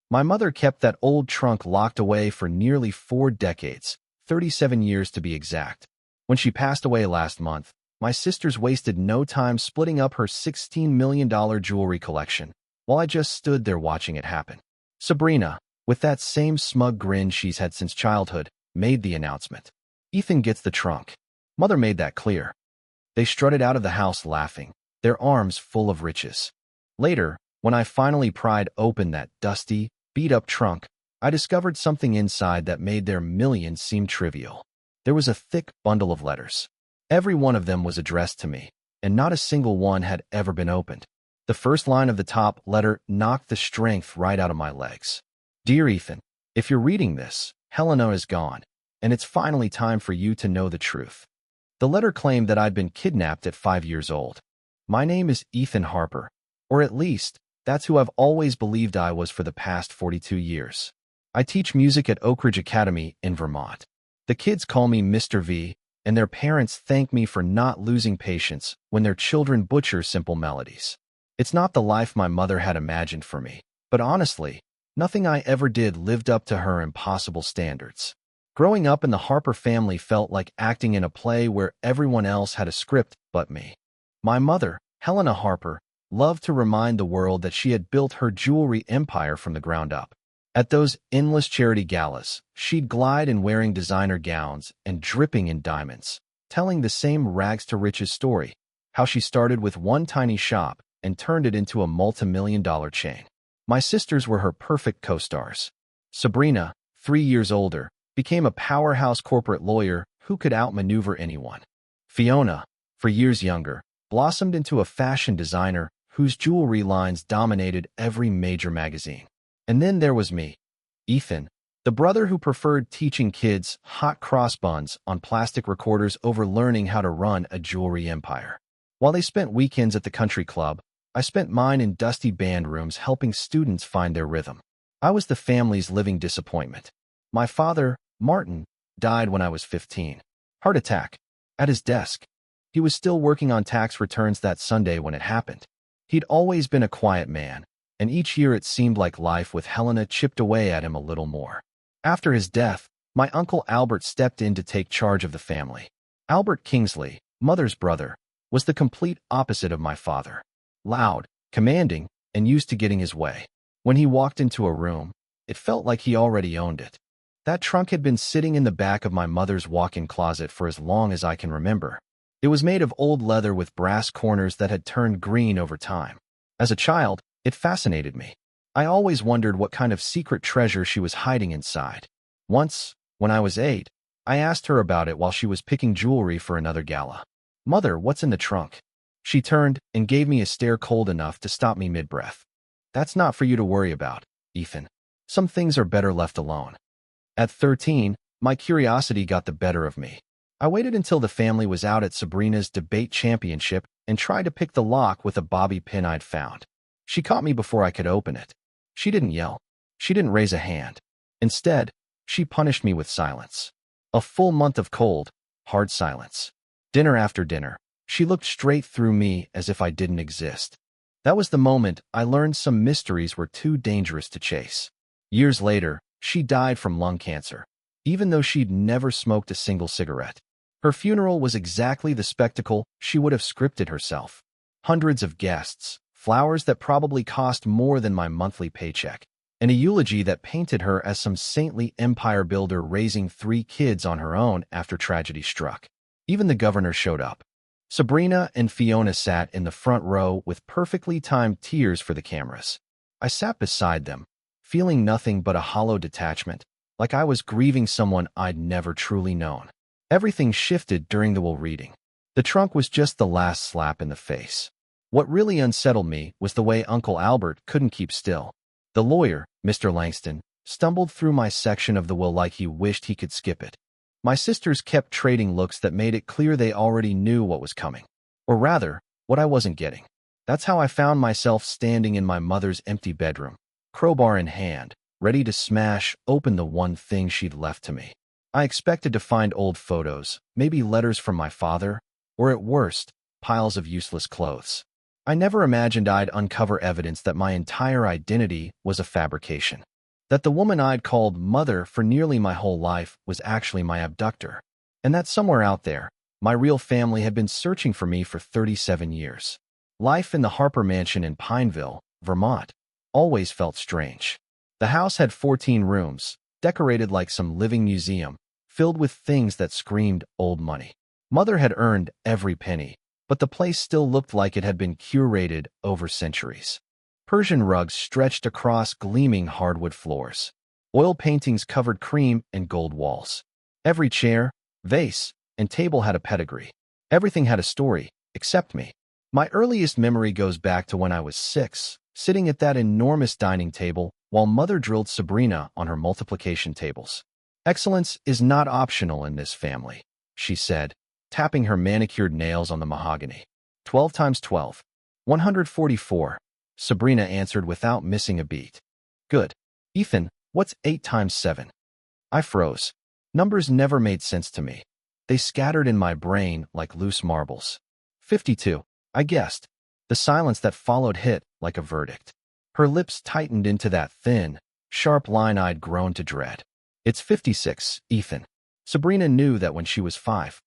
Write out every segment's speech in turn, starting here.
My mother kept that old trunk locked away for nearly 4 decades, 37 years to be exact. When she passed away last month, my sisters wasted no time splitting up her $16 million jewelry collection, while I just stood there watching it happen. Sabrina, with that same smug grin she's had since childhood, made the announcement. Ethan gets the trunk. Mother made that clear. They strutted out of the house laughing, their arms full of riches. Later, when I finally pried open that dusty, beat-up trunk, I discovered something inside that made their millions seem trivial. There was a thick bundle of letters. Every one of them was addressed to me, and not a single one had ever been opened. The first line of the top letter knocked the strength right out of my legs. Dear Ethan, if you're reading this, Helena is gone, and it's finally time for you to know the truth. The letter claimed that I'd been kidnapped at 5 years old. My name is Ethan Harper, or at least, that's who I've always believed I was for the past 42 years. I teach music at Oak Ridge Academy in Vermont. The kids call me Mr. V, and their parents thank me for not losing patience when their children butcher simple melodies. It's not the life my mother had imagined for me, but honestly, nothing I ever did lived up to her impossible standards. Growing up in the Harper family felt like acting in a play where everyone else had a script but me. My mother, Helena Harper, loved to remind the world that she had built her jewelry empire from the ground up. At those endless charity galas, she'd glide in wearing designer gowns and dripping in diamonds, telling the same rags-to-riches story, how she started with one tiny shop and turned it into a multi-million-dollar chain. My sisters were her perfect co-stars. Sabrina, 3 years older, became a powerhouse corporate lawyer who could outmaneuver anyone. Fiona, for years younger, blossomed into a fashion designer whose jewelry lines dominated every major magazine. And then there was me, Ethan, the brother who preferred teaching kids hot cross buns on plastic recorders over learning how to run a jewelry empire. While they spent weekends at the country club, I spent mine in dusty band rooms helping students find their rhythm. I was the family's living disappointment. My father, Martin, died when I was 15. Heart attack. At his desk. He was still working on tax returns that Sunday when it happened. He'd always been a quiet man, and each year it seemed like life with Helena chipped away at him a little more. After his death, my uncle Albert stepped in to take charge of the family. Albert Kingsley, mother's brother, was the complete opposite of my father. Loud, commanding, and used to getting his way. When he walked into a room, it felt like he already owned it. That trunk had been sitting in the back of my mother's walk-in closet for as long as I can remember. It was made of old leather with brass corners that had turned green over time. As a child, it fascinated me. I always wondered what kind of secret treasure she was hiding inside. Once, when I was 8, I asked her about it while she was picking jewelry for another gala. "Mother, what's in the trunk?" She turned and gave me a stare cold enough to stop me mid-breath. "That's not for you to worry about, Ethan. Some things are better left alone." At 13, my curiosity got the better of me. I waited until the family was out at Sabrina's debate championship and tried to pick the lock with a bobby pin I'd found. She caught me before I could open it. She didn't yell. She didn't raise a hand. Instead, she punished me with silence. A full month of cold, hard silence. Dinner after dinner, she looked straight through me as if I didn't exist. That was the moment I learned some mysteries were too dangerous to chase. Years later, she died from lung cancer, even though she'd never smoked a single cigarette. Her funeral was exactly the spectacle she would have scripted herself. Hundreds of guests, flowers that probably cost more than my monthly paycheck, and a eulogy that painted her as some saintly empire builder raising 3 kids on her own after tragedy struck. Even the governor showed up. Sabrina and Fiona sat in the front row with perfectly timed tears for the cameras. I sat beside them, feeling nothing but a hollow detachment, like I was grieving someone I'd never truly known. Everything shifted during the will reading. The trunk was just the last slap in the face. What really unsettled me was the way Uncle Albert couldn't keep still. The lawyer, Mr. Langston, stumbled through my section of the will like he wished he could skip it. My sisters kept trading looks that made it clear they already knew what was coming. Or rather, what I wasn't getting. That's how I found myself standing in my mother's empty bedroom, crowbar in hand, ready to smash open the one thing she'd left to me. I expected to find old photos, maybe letters from my father, or at worst, piles of useless clothes. I never imagined I'd uncover evidence that my entire identity was a fabrication. That the woman I'd called mother for nearly my whole life was actually my abductor, and that somewhere out there, my real family had been searching for me for 37 years. Life in the Harper Mansion in Pineville, Vermont, always felt strange. The house had 14 rooms, decorated like some living museum, filled with things that screamed old money. Mother had earned every penny, but the place still looked like it had been curated over centuries. Persian rugs stretched across gleaming hardwood floors. Oil paintings covered cream and gold walls. Every chair, vase, and table had a pedigree. Everything had a story, except me. My earliest memory goes back to when I was 6, sitting at that enormous dining table while Mother drilled Sabrina on her multiplication tables. "Excellence is not optional in this family," she said, tapping her manicured nails on the mahogany. 12 times 12. 144. Sabrina answered without missing a beat. "Good. Ethan, what's 8 times 7? I froze. Numbers never made sense to me. They scattered in my brain like loose marbles. 52. I guessed. The silence that followed hit like a verdict. Her lips tightened into that thin, sharp line I'd grown to dread. "It's 56, Ethan." Sabrina knew that when she was 5.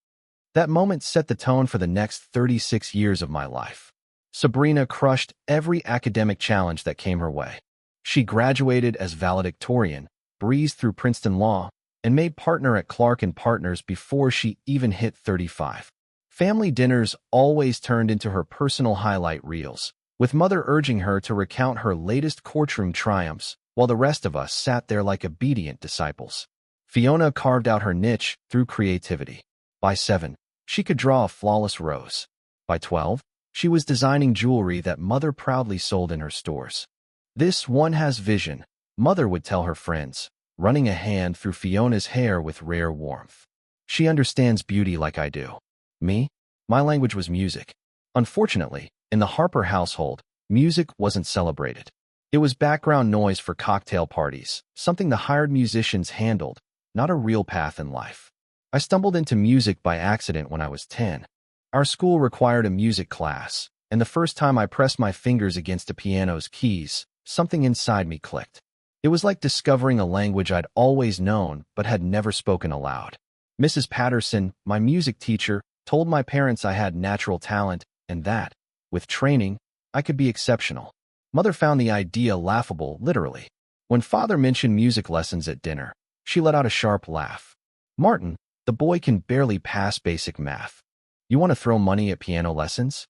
That moment set the tone for the next 36 years of my life. Sabrina crushed every academic challenge that came her way. She graduated as valedictorian, breezed through Princeton Law, and made partner at Clark & Partners before she even hit 35. Family dinners always turned into her personal highlight reels, with Mother urging her to recount her latest courtroom triumphs, while the rest of us sat there like obedient disciples. Fiona carved out her niche through creativity. By 7, she could draw a flawless rose. By 12, she was designing jewelry that Mother proudly sold in her stores. "This one has vision," Mother would tell her friends, running a hand through Fiona's hair with rare warmth. "She understands beauty like I do." Me? My language was music. Unfortunately, in the Harper household, music wasn't celebrated. It was background noise for cocktail parties, something the hired musicians handled, not a real path in life. I stumbled into music by accident when I was 10. Our school required a music class, and the first time I pressed my fingers against a piano's keys, something inside me clicked. It was like discovering a language I'd always known but had never spoken aloud. Mrs. Patterson, my music teacher, told my parents I had natural talent and that, with training, I could be exceptional. Mother found the idea laughable, literally. When Father mentioned music lessons at dinner, she let out a sharp laugh. "Martin, the boy can barely pass basic math. You want to throw money at piano lessons?"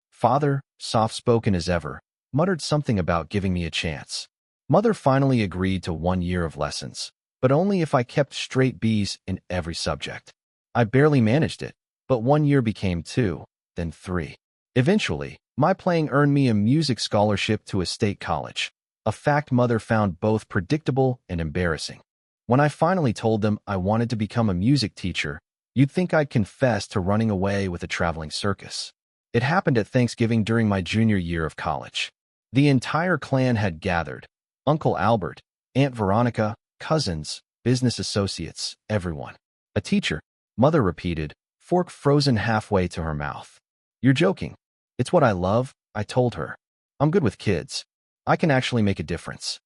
Father, soft-spoken as ever, muttered something about giving me a chance. Mother finally agreed to 1 year of lessons, but only if I kept straight B's in every subject. I barely managed it, but 1 year became 2, then 3. Eventually, my playing earned me a music scholarship to a state college, a fact Mother found both predictable and embarrassing. When I finally told them I wanted to become a music teacher, you'd think I'd confess to running away with a traveling circus. It happened at Thanksgiving during my junior year of college. The entire clan had gathered. Uncle Albert, Aunt Veronica, cousins, business associates, everyone. "A teacher," Mother repeated, fork frozen halfway to her mouth. "You're joking. It's what I love," I told her. "I'm good with kids. I can actually make a difference."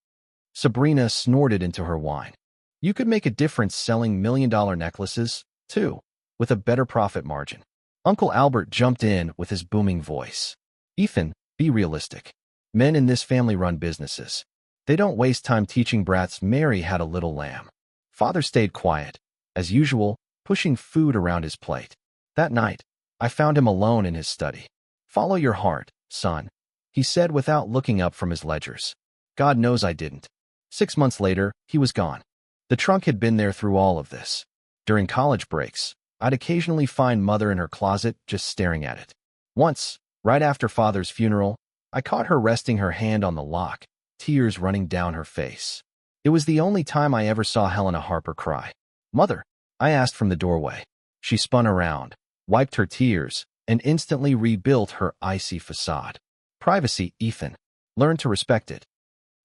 Sabrina snorted into her wine. "You could make a difference selling $1 million necklaces, too, with a better profit margin." Uncle Albert jumped in with his booming voice. "Ethan, be realistic. Men in this family run businesses. They don't waste time teaching brats Mary had a little lamb." Father stayed quiet, as usual, pushing food around his plate. That night, I found him alone in his study. "Follow your heart, son," he said without looking up from his ledgers. God knows I didn't. 6 months later, he was gone. The trunk had been there through all of this. During college breaks, I'd occasionally find Mother in her closet just staring at it. Once, right after Father's funeral, I caught her resting her hand on the lock, tears running down her face. It was the only time I ever saw Helena Harper cry. "Mother," I asked from the doorway. She spun around, wiped her tears, and instantly rebuilt her icy facade. "Privacy, Ethan. Learn to respect it."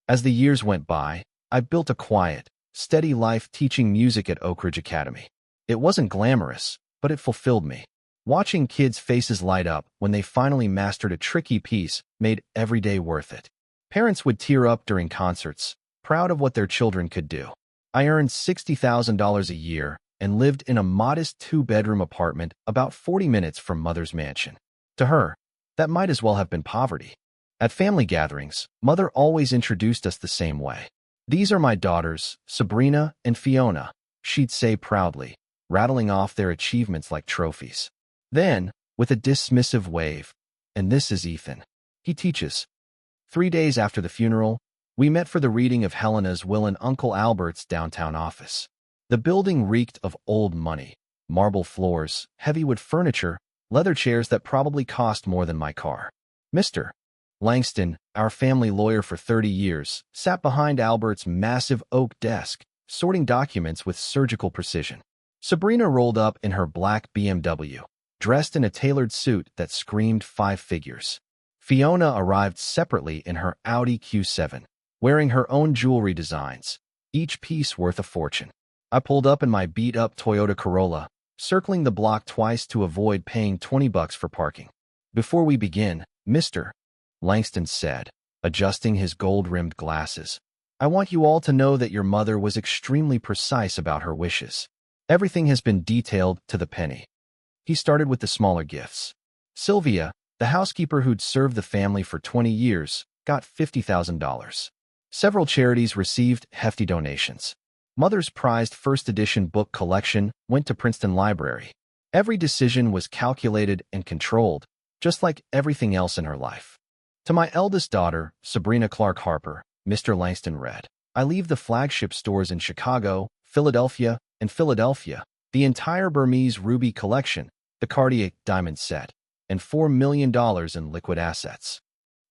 As the years went by, I built a quiet, steady life teaching music at Oak Ridge Academy. It wasn't glamorous, but it fulfilled me. Watching kids' faces light up when they finally mastered a tricky piece made every day worth it. Parents would tear up during concerts, proud of what their children could do. I earned $60,000 a year and lived in a modest two-bedroom apartment about 40 minutes from Mother's mansion. To her, that might as well have been poverty. At family gatherings, Mother always introduced us the same way. "These are my daughters, Sabrina and Fiona," she'd say proudly, rattling off their achievements like trophies. Then, with a dismissive wave, "And this is Ethan. He teaches." 3 days after the funeral, we met for the reading of Helena's will in Uncle Albert's downtown office. The building reeked of old money, marble floors, heavy wood furniture, leather chairs that probably cost more than my car. Mr. Langston, our family lawyer for 30 years, sat behind Albert's massive oak desk, sorting documents with surgical precision. Sabrina rolled up in her black BMW, dressed in a tailored suit that screamed 5 figures. Fiona arrived separately in her Audi Q7, wearing her own jewelry designs, each piece worth a fortune. I pulled up in my beat-up Toyota Corolla, circling the block twice to avoid paying $20 for parking. "Before we begin, Mr. Langston said, adjusting his gold-rimmed glasses, "I want you all to know that your mother was extremely precise about her wishes. Everything has been detailed to the penny." He started with the smaller gifts. Sylvia, the housekeeper who'd served the family for 20 years, got $50,000. Several charities received hefty donations. Mother's prized first-edition book collection went to Princeton Library. Every decision was calculated and controlled, just like everything else in her life. To my eldest daughter, Sabrina Clark Harper, Mr. Langston read, "I leave the flagship stores in Chicago, Philadelphia, and Philadelphia, the entire Burmese ruby collection, the Cartier diamond set, and $4 million in liquid assets."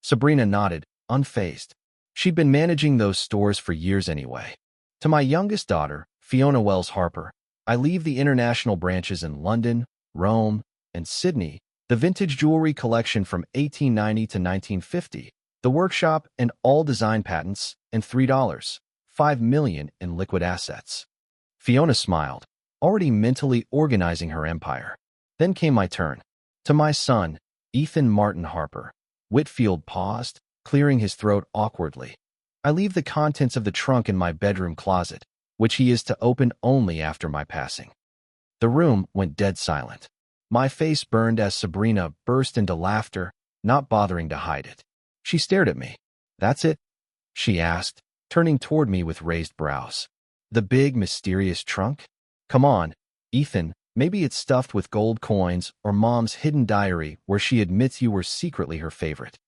Sabrina nodded, unfazed. She'd been managing those stores for years anyway. To my youngest daughter, Fiona Wells Harper, "I leave the international branches in London, Rome, and Sydney, the vintage jewelry collection from 1890 to 1950, the workshop and all design patents, and $5 million in liquid assets." Fiona smiled, already mentally organizing her empire. Then came my turn. To my son, Ethan Martin Harper. Whitfield paused, clearing his throat awkwardly. "I leave the contents of the trunk in my bedroom closet, which he is to open only after my passing." The room went dead silent. My face burned as Sabrina burst into laughter, not bothering to hide it. She stared at me. "That's it?" she asked, turning toward me with raised brows. "The big, mysterious trunk? Come on, Ethan, maybe it's stuffed with gold coins or Mom's hidden diary where she admits you were secretly her favorite."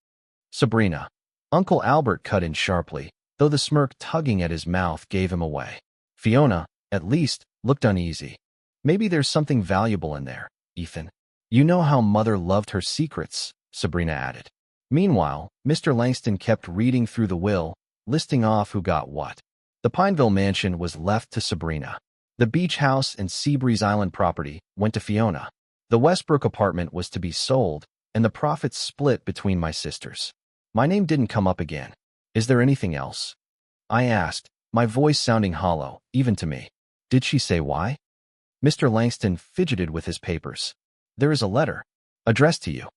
"Sabrina." Uncle Albert cut in sharply, though the smirk tugging at his mouth gave him away. Fiona, at least, looked uneasy. "Maybe there's something valuable in there, Ethan. You know how Mother loved her secrets," Sabrina added. Meanwhile, Mr. Langston kept reading through the will, listing off who got what. The Pineville mansion was left to Sabrina. The beach house and Seabreeze Island property went to Fiona. The Westbrook apartment was to be sold, and the profits split between my sisters. My name didn't come up again. "Is there anything else?" I asked, my voice sounding hollow, even to me. "Did she say why?" Mr. Langston fidgeted with his papers. "There is a letter, addressed to you."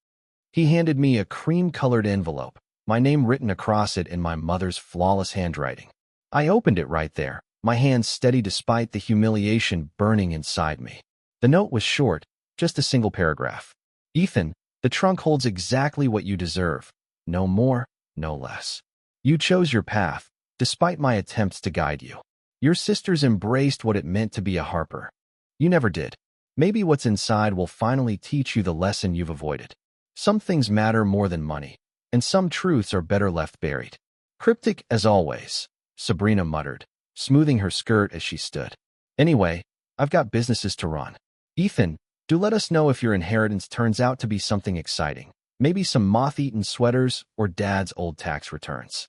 He handed me a cream-colored envelope, my name written across it in my mother's flawless handwriting. I opened it right there, my hands steady despite the humiliation burning inside me. The note was short, just a single paragraph. "Ethan, the trunk holds exactly what you deserve. No more, no less. You chose your path, despite my attempts to guide you. Your sisters embraced what it meant to be a Harper. You never did. Maybe what's inside will finally teach you the lesson you've avoided. Some things matter more than money, and some truths are better left buried." "Cryptic as always," Sabrina muttered, smoothing her skirt as she stood. "Anyway, I've got businesses to run. Ethan, do let us know if your inheritance turns out to be something exciting. Maybe some moth-eaten sweaters or Dad's old tax returns."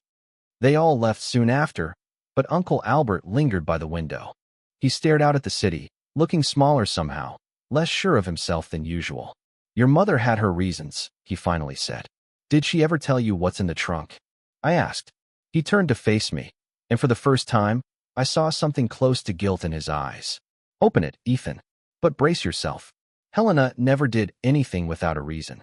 They all left soon after, but Uncle Albert lingered by the window. He stared out at the city, looking smaller somehow, less sure of himself than usual. "Your mother had her reasons," he finally said. "Did she ever tell you what's in the trunk?" I asked. He turned to face me, and for the first time, I saw something close to guilt in his eyes. "Open it, Ethan. But brace yourself. Helena never did anything without a reason."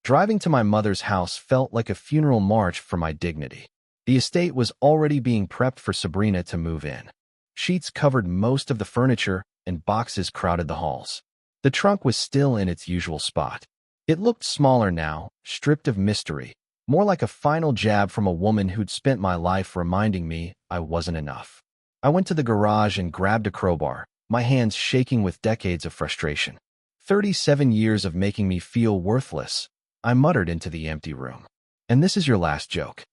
Driving to my mother's house felt like a funeral march for my dignity. The estate was already being prepped for Sabrina to move in. Sheets covered most of the furniture, and boxes crowded the halls. The trunk was still in its usual spot. It looked smaller now, stripped of mystery, more like a final jab from a woman who'd spent my life reminding me I wasn't enough. I went to the garage and grabbed a crowbar, my hands shaking with decades of frustration. 37 years of making me feel worthless, I muttered into the empty room. And this is your last joke.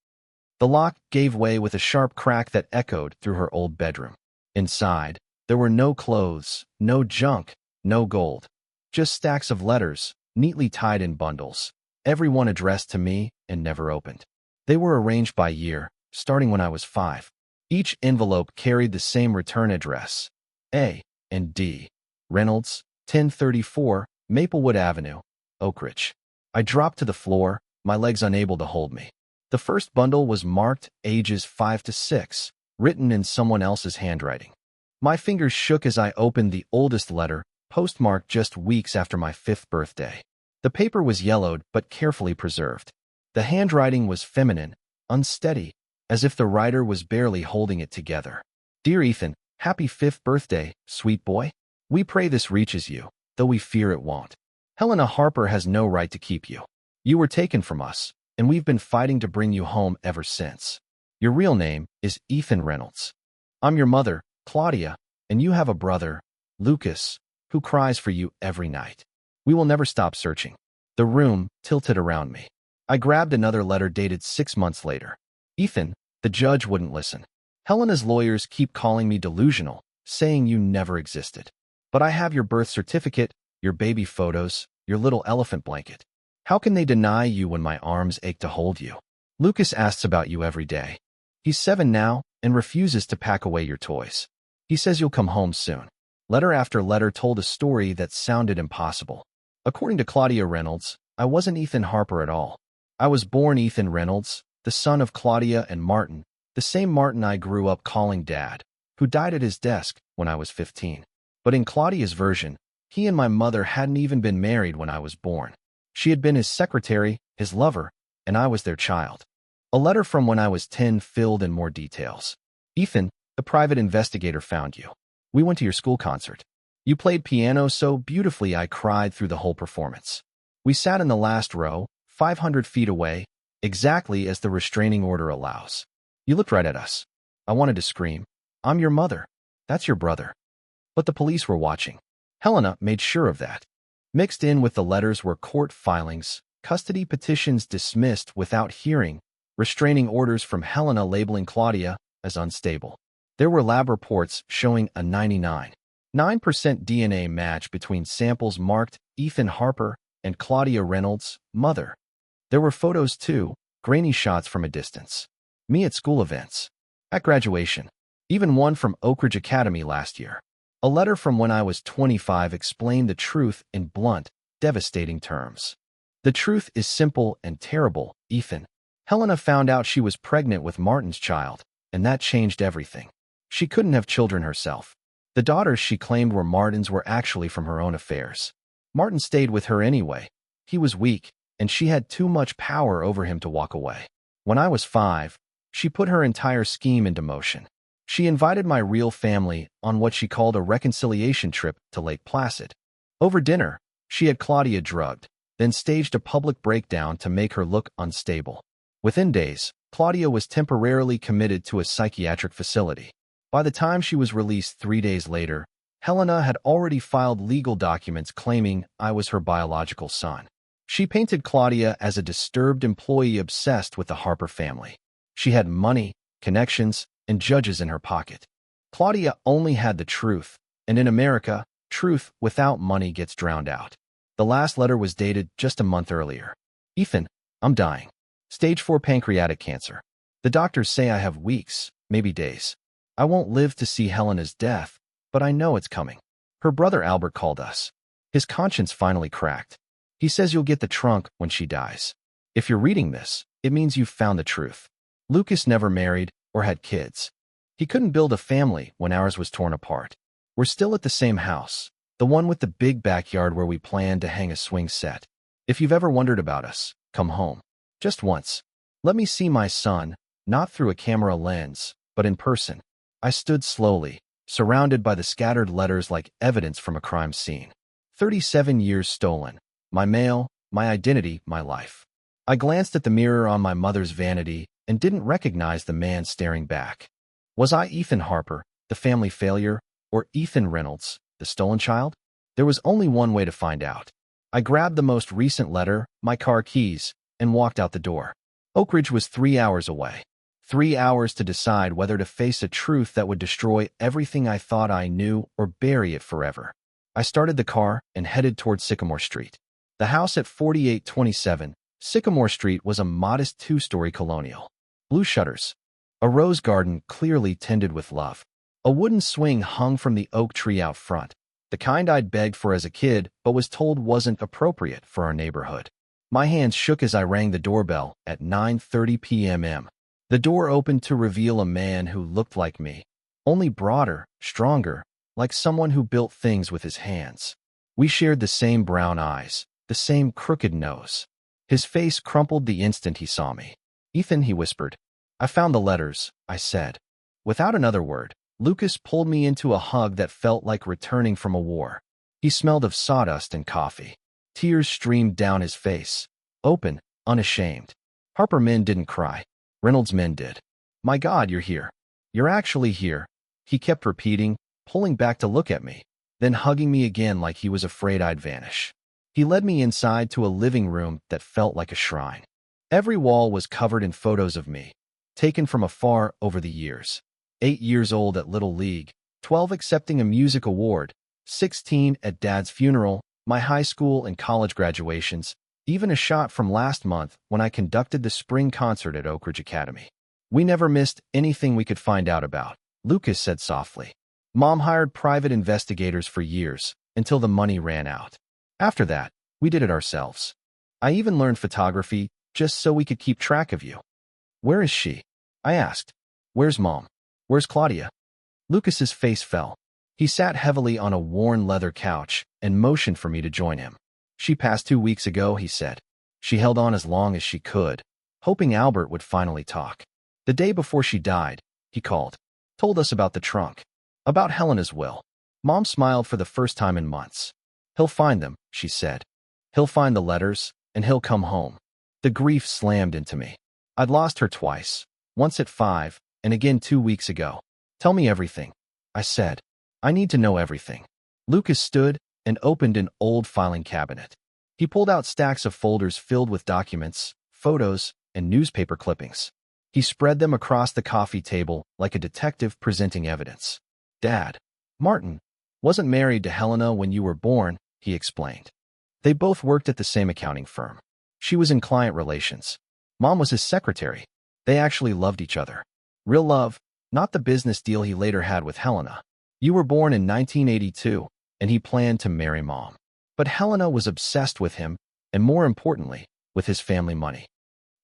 The lock gave way with a sharp crack that echoed through her old bedroom. Inside, there were no clothes, no junk, no gold. Just stacks of letters, neatly tied in bundles, every one addressed to me and never opened. They were arranged by year, starting when I was 5. Each envelope carried the same return address, A and D. Reynolds, 1034, Maplewood Avenue, Oak Ridge. I dropped to the floor, my legs unable to hold me. The first bundle was marked ages 5 to 6, written in someone else's handwriting. My fingers shook as I opened the oldest letter, postmarked just weeks after my 5th birthday. The paper was yellowed but carefully preserved. The handwriting was feminine, unsteady, as if the writer was barely holding it together. Dear Ethan, happy 5th birthday, sweet boy. We pray this reaches you, though we fear it won't. Helena Harper has no right to keep you. You were taken from us, and we've been fighting to bring you home ever since. Your real name is Ethan Reynolds. I'm your mother, Claudia, and you have a brother, Lucas, who cries for you every night. We will never stop searching. The room tilted around me. I grabbed another letter dated 6 months later. Ethan, the judge wouldn't listen. Helena's lawyers keep calling me delusional, saying you never existed. But I have your birth certificate, your baby photos, your little elephant blanket. How can they deny you when my arms ache to hold you? Lucas asks about you every day. He's 7 now and refuses to pack away your toys. He says you'll come home soon. Letter after letter told a story that sounded impossible. According to Claudia Reynolds, I wasn't Ethan Harper at all. I was born Ethan Reynolds, the son of Claudia and Martin, the same Martin I grew up calling Dad, who died at his desk when I was 15. But in Claudia's version, he and my mother hadn't even been married when I was born. She had been his secretary, his lover, and I was their child. A letter from when I was 10 filled in more details. Ethan, the private investigator, found you. We went to your school concert. You played piano so beautifully I cried through the whole performance. We sat in the last row, 500 feet away, exactly as the restraining order allows. You looked right at us. I wanted to scream, I'm your mother. That's your brother. But the police were watching. Helena made sure of that. Mixed in with the letters were court filings, custody petitions dismissed without hearing, restraining orders from Helena labeling Claudia as unstable. There were lab reports showing a 99.9% DNA match between samples marked Ethan Harper and Claudia Reynolds' mother. There were photos too, grainy shots from a distance. Me at school events. At graduation. Even one from Oak Ridge Academy last year. A letter from when I was 25 explained the truth in blunt, devastating terms. The truth is simple and terrible, Ethan. Helena found out she was pregnant with Martin's child, and that changed everything. She couldn't have children herself. The daughters she claimed were Martin's were actually from her own affairs. Martin stayed with her anyway. He was weak, and she had too much power over him to walk away. When I was 5, she put her entire scheme into motion. She invited my real family on what she called a reconciliation trip to Lake Placid. Over dinner, she had Claudia drugged, then staged a public breakdown to make her look unstable. Within days, Claudia was temporarily committed to a psychiatric facility. By the time she was released 3 days later, Helena had already filed legal documents claiming I was her biological son. She painted Claudia as a disturbed employee obsessed with the Harper family. She had money, connections, and judges in her pocket. Claudia only had the truth, and in America, truth without money gets drowned out. The last letter was dated just a month earlier. Ethan, I'm dying. Stage 4 pancreatic cancer. The doctors say I have weeks, maybe days. I won't live to see Helena's death, but I know it's coming. Her brother Albert called us. His conscience finally cracked. He says you'll get the trunk when she dies. If you're reading this, it means you've found the truth. Lucas never married or had kids. He couldn't build a family when ours was torn apart. We're still at the same house, the one with the big backyard where we planned to hang a swing set. If you've ever wondered about us, come home. Just once. Let me see my son, not through a camera lens, but in person. I stood slowly, surrounded by the scattered letters like evidence from a crime scene. 37 years stolen. My mail, my identity, my life. I glanced at the mirror on my mother's vanity and didn't recognize the man staring back. Was I Ethan Harper, the family failure, or Ethan Reynolds, the stolen child? There was only one way to find out. I grabbed the most recent letter, my car keys, and walked out the door. Oak Ridge was 3 hours away. 3 hours to decide whether to face a truth that would destroy everything I thought I knew or bury it forever. I started the car and headed toward Sycamore Street. The house at 4827 Sycamore Street was a modest two-story colonial. Blue shutters. A rose garden clearly tended with love. A wooden swing hung from the oak tree out front, the kind I'd begged for as a kid but was told wasn't appropriate for our neighborhood. My hands shook as I rang the doorbell at 9:30 p.m. The door opened to reveal a man who looked like me, only broader, stronger, like someone who built things with his hands. We shared the same brown eyes, the same crooked nose. His face crumpled the instant he saw me. "Ethan," he whispered. "I found the letters," I said. Without another word, Lucas pulled me into a hug that felt like returning from a war. He smelled of sawdust and coffee. Tears streamed down his face, open, unashamed. Harper men didn't cry. Reynolds men did. "My God, you're here. You're actually here," he kept repeating, pulling back to look at me, then hugging me again like he was afraid I'd vanish. He led me inside to a living room that felt like a shrine. Every wall was covered in photos of me, taken from afar over the years. 8 years old at Little League, 12 accepting a music award, 16 at Dad's funeral, my high school and college graduations, even a shot from last month when I conducted the spring concert at Oak Ridge Academy. "We never missed anything we could find out about," Lucas said softly. "Mom hired private investigators for years, until the money ran out. After that, we did it ourselves. I even learned photography just so we could keep track of you." "Where is she?" I asked. "Where's Mom? Where's Claudia?" Lucas's face fell. He sat heavily on a worn leather couch and motioned for me to join him. "She passed 2 weeks ago," he said. "She held on as long as she could, hoping Albert would finally talk. The day before she died, he called. Told us about the trunk. About Helena's will." Mom smiled for the first time in months. "He'll find them," she said. "He'll find the letters, and he'll come home." The grief slammed into me. I'd lost her twice, once at 5, and again 2 weeks ago. "Tell me everything," I said. "I need to know everything." Lucas stood and opened an old filing cabinet. He pulled out stacks of folders filled with documents, photos, and newspaper clippings. He spread them across the coffee table like a detective presenting evidence. "Dad, Martin, wasn't married to Helena when you were born," he explained. "They both worked at the same accounting firm. She was in client relations. Mom was his secretary. They actually loved each other. Real love, not the business deal he later had with Helena. You were born in 1982, and he planned to marry Mom. But Helena was obsessed with him, and more importantly, with his family money."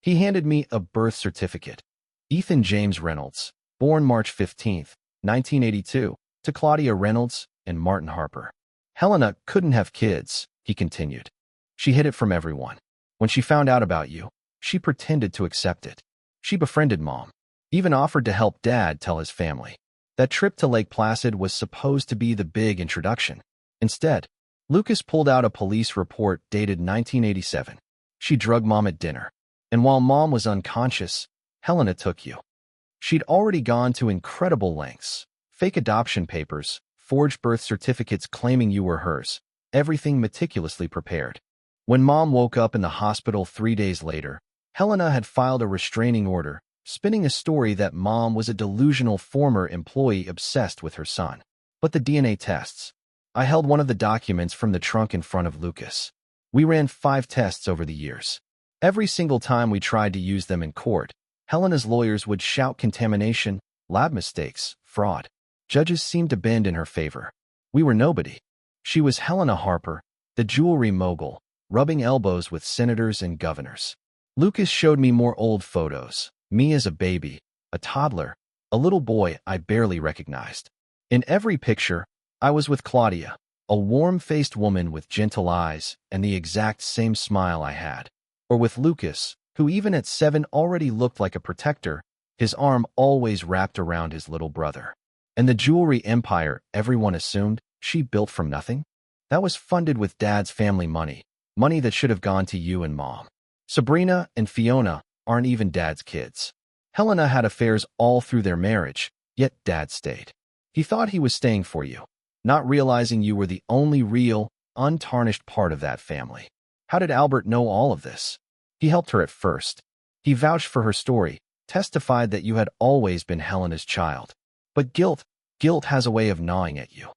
He handed me a birth certificate. Ethan James Reynolds, born March 15, 1982, to Claudia Reynolds and Martin Harper. "Helena couldn't have kids," he continued. "She hid it from everyone. When she found out about you, she pretended to accept it. She befriended Mom, even offered to help Dad tell his family. That trip to Lake Placid was supposed to be the big introduction. Instead, Lucas pulled out a police report dated 1987. She drugged Mom at dinner. And while Mom was unconscious, Helena took you. She'd already gone to incredible lengths. Fake adoption papers, forged birth certificates claiming you were hers, everything meticulously prepared. When Mom woke up in the hospital 3 days later, Helena had filed a restraining order, spinning a story that Mom was a delusional former employee obsessed with her son. But the DNA tests. I held one of the documents from the trunk in front of Lucas. We ran 5 tests over the years. Every single time we tried to use them in court, Helena's lawyers would shout contamination, lab mistakes, fraud. Judges seemed to bend in her favor. We were nobody. She was Helena Harper, the jewelry mogul, rubbing elbows with senators and governors. Lucas showed me more old photos, me as a baby, a toddler, a little boy I barely recognized. In every picture, I was with Claudia, a warm-faced woman with gentle eyes and the exact same smile I had. Or with Lucas, who even at 7 already looked like a protector, his arm always wrapped around his little brother. And the jewelry empire everyone assumed she built from nothing? That was funded with Dad's family money, money that should have gone to you and Mom. Sabrina and Fiona aren't even Dad's kids. Helena had affairs all through their marriage, yet Dad stayed. He thought he was staying for you, not realizing you were the only real, untarnished part of that family. How did Albert know all of this? He helped her at first. He vouched for her story, testified that you had always been Helena's child. But guilt has a way of gnawing at you.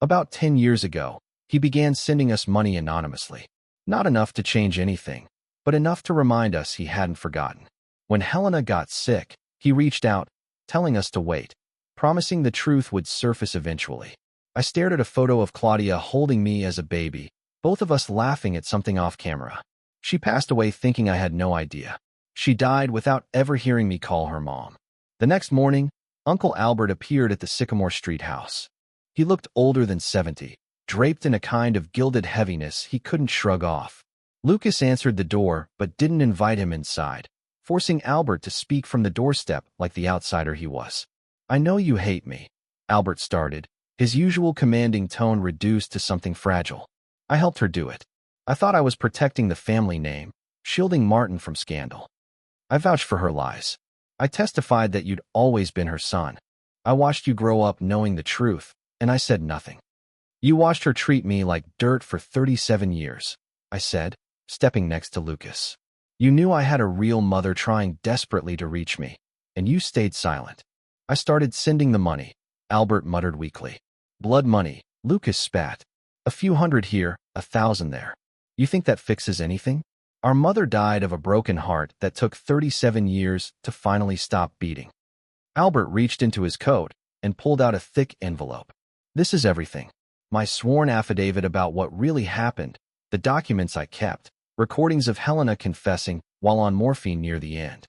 About 10 years ago, he began sending us money anonymously. Not enough to change anything, but enough to remind us he hadn't forgotten. When Helena got sick, he reached out, telling us to wait, promising the truth would surface eventually. I stared at a photo of Claudia holding me as a baby, both of us laughing at something off camera. She passed away thinking I had no idea. She died without ever hearing me call her Mom. The next morning, Uncle Albert appeared at the Sycamore Street house. He looked older than 70, draped in a kind of gilded heaviness he couldn't shrug off. Lucas answered the door but didn't invite him inside, forcing Albert to speak from the doorstep like the outsider he was. "I know you hate me," Albert started, his usual commanding tone reduced to something fragile. "I helped her do it. I thought I was protecting the family name, shielding Martin from scandal. I vouched for her lies. I testified that you'd always been her son. I watched you grow up knowing the truth, and I said nothing. You watched her treat me like dirt for 37 years, I said, stepping next to Lucas. You knew I had a real mother trying desperately to reach me, and you stayed silent. I started sending the money," Albert muttered weakly. "Blood money," Lucas spat. "A few hundred here, 1,000 there. You think that fixes anything? Our mother died of a broken heart that took 37 years to finally stop beating." Albert reached into his coat and pulled out a thick envelope. "This is everything. My sworn affidavit about what really happened, the documents I kept, recordings of Helena confessing while on morphine near the end.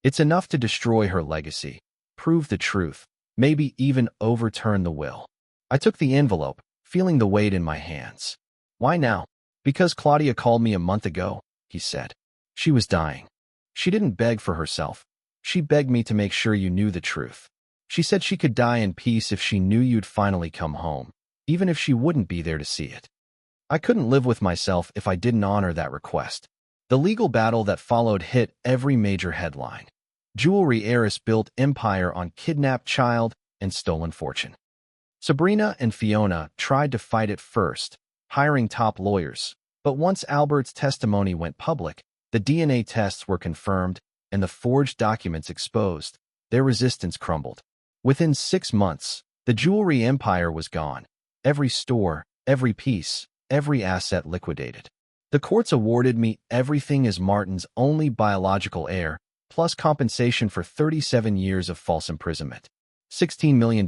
It's enough to destroy her legacy, prove the truth, maybe even overturn the will." I took the envelope, feeling the weight in my hands. "Why now?" "Because Claudia called me a month ago," he said. "She was dying. She didn't beg for herself. She begged me to make sure you knew the truth. She said she could die in peace if she knew you'd finally come home, even if she wouldn't be there to see it. I couldn't live with myself if I didn't honor that request." The legal battle that followed hit every major headline. Jewelry heiress built empire on kidnapped child and stolen fortune. Sabrina and Fiona tried to fight it first, hiring top lawyers. But once Albert's testimony went public, the DNA tests were confirmed and the forged documents exposed. Their resistance crumbled. Within 6 months, the jewelry empire was gone. Every store, every piece, every asset liquidated. The courts awarded me everything as Martin's only biological heir, plus compensation for 37 years of false imprisonment. $16 million,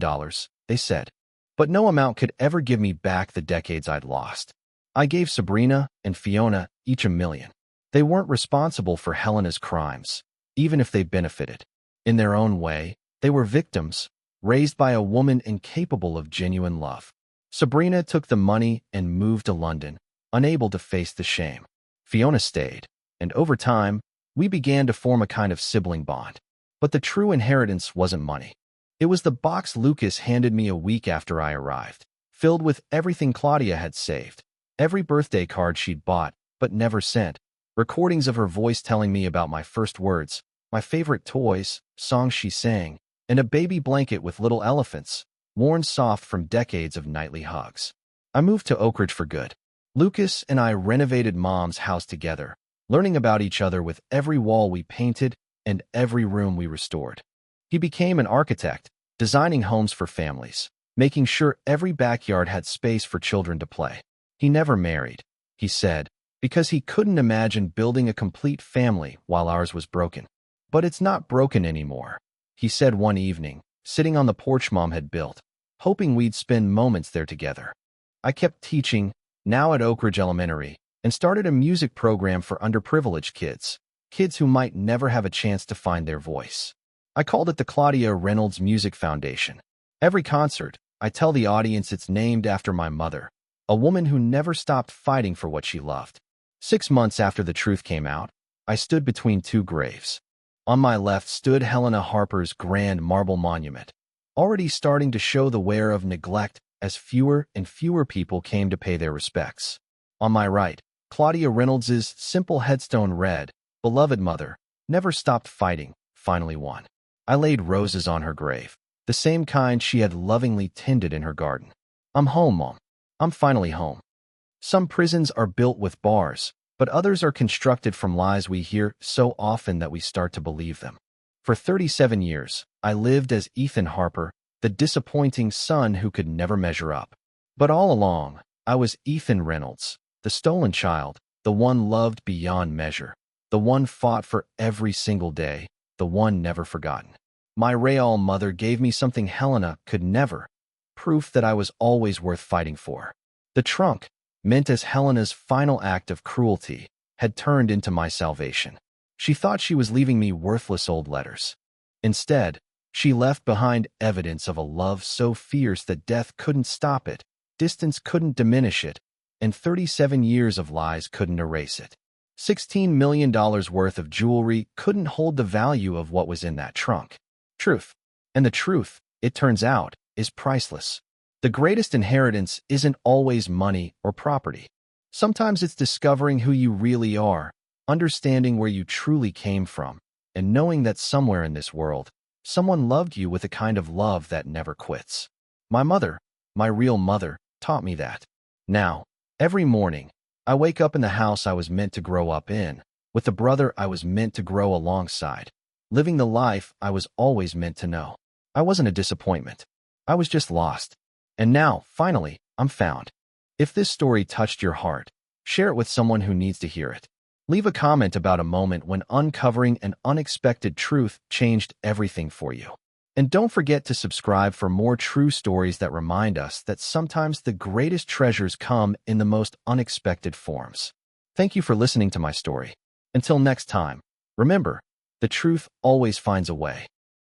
they said. But no amount could ever give me back the decades I'd lost. I gave Sabrina and Fiona each $1 million. They weren't responsible for Helena's crimes, even if they benefited. In their own way, they were victims, raised by a woman incapable of genuine love. Sabrina took the money and moved to London, unable to face the shame. Fiona stayed, and over time, we began to form a kind of sibling bond. But the true inheritance wasn't money. It was the box Lucas handed me a week after I arrived, filled with everything Claudia had saved. Every birthday card she'd bought, but never sent. Recordings of her voice telling me about my first words, my favorite toys, songs she sang, and a baby blanket with little elephants, worn soft from decades of nightly hugs. I moved to Oak Ridge for good. Lucas and I renovated Mom's house together, learning about each other with every wall we painted and every room we restored. He became an architect, designing homes for families, making sure every backyard had space for children to play. He never married, he said, because he couldn't imagine building a complete family while ours was broken. "But it's not broken anymore," he said one evening, sitting on the porch Mom had built, hoping we'd spend moments there together. I kept teaching, now at Oak Ridge Elementary, and started a music program for underprivileged kids who might never have a chance to find their voice. I called it the Claudia Reynolds Music Foundation. Every concert, I tell the audience it's named after my mother, a woman who never stopped fighting for what she loved. 6 months after the truth came out, I stood between two graves. On my left stood Helena Harper's grand marble monument, already starting to show the wear of neglect as fewer and fewer people came to pay their respects. On my right, Claudia Reynolds's simple headstone read, "Beloved mother, never stopped fighting, finally won." I laid roses on her grave, the same kind she had lovingly tended in her garden. I'm home, Mom. I'm finally home. Some prisons are built with bars, but others are constructed from lies we hear so often that we start to believe them. For 37 years, I lived as Ethan Harper, the disappointing son who could never measure up. But all along, I was Ethan Reynolds, the stolen child, the one loved beyond measure, the one fought for every single day, the one never forgotten. My real mother gave me something Helena could never, proof that I was always worth fighting for. The trunk, meant as Helena's final act of cruelty, had turned into my salvation. She thought she was leaving me worthless old letters. Instead, she left behind evidence of a love so fierce that death couldn't stop it, distance couldn't diminish it, and 37 years of lies couldn't erase it. $16 million worth of jewelry couldn't hold the value of what was in that trunk. Truth. And the truth, it turns out, is priceless. The greatest inheritance isn't always money or property. Sometimes it's discovering who you really are, understanding where you truly came from, and knowing that somewhere in this world, someone loved you with a kind of love that never quits. My mother, my real mother, taught me that. Now, every morning, I wake up in the house I was meant to grow up in, with the brother I was meant to grow alongside, living the life I was always meant to know. I wasn't a disappointment. I was just lost. And now, finally, I'm found. If this story touched your heart, share it with someone who needs to hear it. Leave a comment about a moment when uncovering an unexpected truth changed everything for you. And don't forget to subscribe for more true stories that remind us that sometimes the greatest treasures come in the most unexpected forms. Thank you for listening to my story. Until next time, remember, the truth always finds a way.